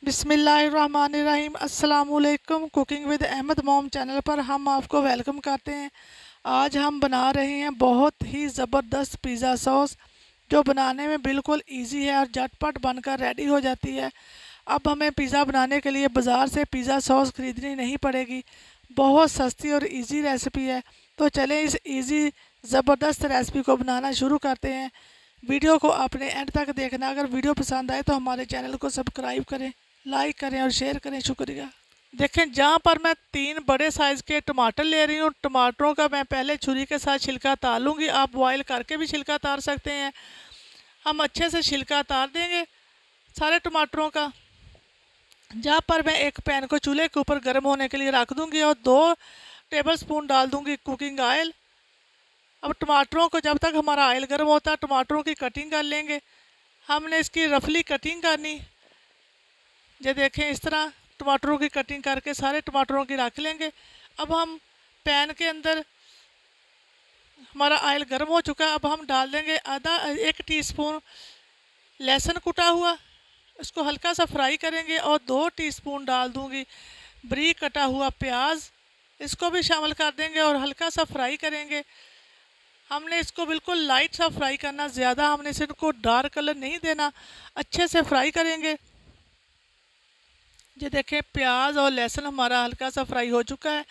बिस्मिल्लाहिर्रहमानिर्रहीम। अस्सलामुअलैकुम। Cooking with Ahmed mom channel पर हम आपको वेलकम करते हैं। आज हम बना रहे हैं बहुत ही ज़बरदस्त पिज़्ज़ा सॉस, जो बनाने में बिल्कुल इजी है और झटपट बनकर रेडी हो जाती है। अब हमें पिज़्ज़ा बनाने के लिए बाज़ार से पिज़्ज़ा सॉस ख़रीदनी नहीं पड़ेगी। बहुत सस्ती और इजी रेसिपी है। तो चलें इस इजी ज़बरदस्त रेसिपी को बनाना शुरू करते हैं। वीडियो को आपने एंड तक देखना। अगर वीडियो पसंद आए तो हमारे चैनल को सब्सक्राइब करें, लाइक करें और शेयर करें। शुक्रिया। देखें, जहाँ पर मैं 3 बड़े साइज़ के टमाटर ले रही हूँ, टमाटरों का मैं पहले छुरी के साथ छिलका उतार लूँगी। आप बॉयल करके भी छिलका उतार सकते हैं। हम अच्छे से छिलका उतार देंगे सारे टमाटरों का। जहाँ पर मैं एक पैन को चूल्हे के ऊपर गर्म होने के लिए रख दूँगी और 2 टेबलस्पून डाल दूँगी कुकिंग ऑयल। अब टमाटरों को, जब तक हमारा ऑयल गर्म होता है, टमाटरों की कटिंग कर लेंगे। हमने इसकी रफली कटिंग करनी। ये देखें, इस तरह टमाटरों की कटिंग करके सारे टमाटरों की रख लेंगे। अब हम पैन के अंदर, हमारा ऑयल गर्म हो चुका है, अब हम डाल देंगे 1 टीस्पून लहसुन कुटा हुआ। इसको हल्का सा फ्राई करेंगे और 2 टीस्पून डाल दूंगी बारीक कटा हुआ प्याज। इसको भी शामिल कर देंगे और हल्का सा फ्राई करेंगे। हमने इसको बिल्कुल लाइट सा फ्राई करना, ज़्यादा हमने इसको डार्क कलर नहीं देना। अच्छे से फ्राई करेंगे। ये देखें, प्याज और लहसुन हमारा हल्का सा फ्राई हो चुका है।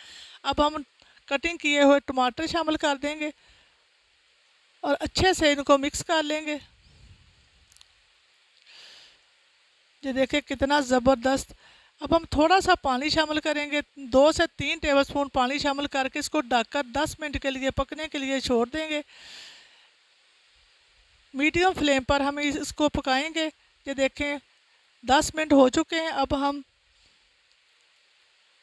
अब हम कटिंग किए हुए टमाटर शामिल कर देंगे और अच्छे से इनको मिक्स कर लेंगे। ये देखें कितना ज़बरदस्त। अब हम थोड़ा सा पानी शामिल करेंगे, 2 से 3 टेबलस्पून पानी शामिल करके इसको ढककर 10 मिनट के लिए पकने के लिए छोड़ देंगे। मीडियम फ्लेम पर हम इसको पकाएंगे। ये देखें 10 मिनट हो चुके हैं। अब हम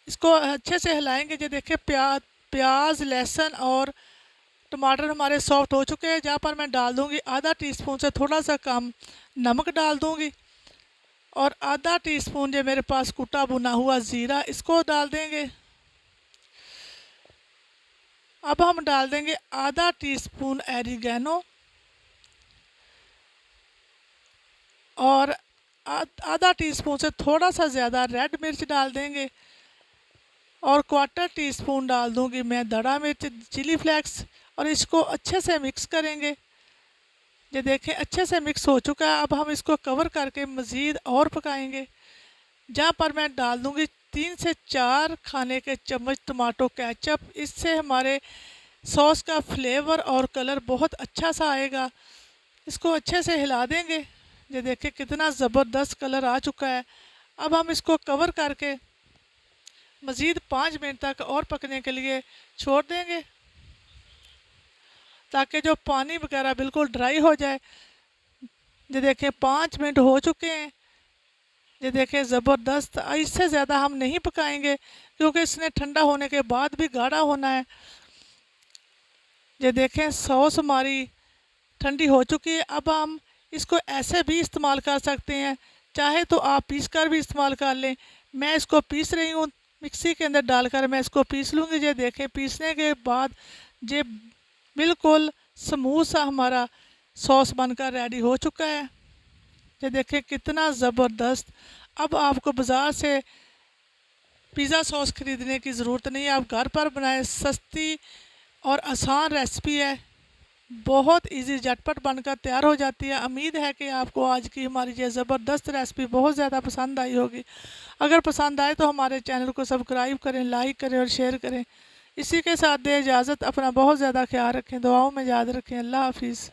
इसको अच्छे से हिलाएंगे। ये देखें प्याज लहसुन और टमाटर हमारे सॉफ्ट हो चुके हैं। जहाँ पर मैं डाल दूँगी आधा टीस्पून से थोड़ा सा कम नमक डाल दूँगी और आधा टीस्पून जो मेरे पास कुटा भुना हुआ ज़ीरा, इसको डाल देंगे। अब हम डाल देंगे आधा टीस्पून एरिगेनो और आधा टीस्पून से थोड़ा सा ज़्यादा रेड मिर्च डाल देंगे और 1/4 टीस्पून डाल दूंगी मैं दड़ा मिर्च चिली फ्लेक्स और इसको अच्छे से मिक्स करेंगे। ये देखें अच्छे से मिक्स हो चुका है। अब हम इसको कवर करके मज़ीद और पकाएंगे। जहाँ पर मैं डाल दूंगी 3 से 4 खाने के चम्मच टमाटो केचप। इससे हमारे सॉस का फ्लेवर और कलर बहुत अच्छा सा आएगा। इसको अच्छे से हिला देंगे। ये देखें कितना ज़बरदस्त कलर आ चुका है। अब हम इसको कवर करके मज़ीद 5 मिनट तक और पकने के लिए छोड़ देंगे, ताकि जो पानी वगैरह बिल्कुल ड्राई हो जाए। ये देखें 5 मिनट हो चुके हैं। ये देखें ज़बरदस्त। इससे ज़्यादा हम नहीं पकाएंगे क्योंकि इसने ठंडा होने के बाद भी गाढ़ा होना है। ये देखें सॉस हमारी ठंडी हो चुकी है। अब हम इसको ऐसे भी इस्तेमाल कर सकते हैं, चाहे तो आप पीस कर भी इस्तेमाल कर लें। मैं इसको पीस रही हूँ, मिक्सी के अंदर डालकर मैं इसको पीस लूँगी। ये देखें पीसने के बाद ये बिल्कुल स्मूथ सा हमारा सॉस बनकर रेडी हो चुका है। ये देखें कितना ज़बरदस्त। अब आपको बाज़ार से पिज़्ज़ा सॉस ख़रीदने की ज़रूरत नहीं है, आप घर पर बनाएं। सस्ती और आसान रेसिपी है, बहुत इजी झटपट बनकर तैयार हो जाती है। उम्मीद है कि आपको आज की हमारी ये ज़बरदस्त रेसिपी बहुत ज़्यादा पसंद आई होगी। अगर पसंद आए तो हमारे चैनल को सब्सक्राइब करें, लाइक करें और शेयर करें। इसी के साथ दे इजाज़त। अपना बहुत ज़्यादा ख्याल रखें, दुआओं में याद रखें। अल्लाह हाफिज़।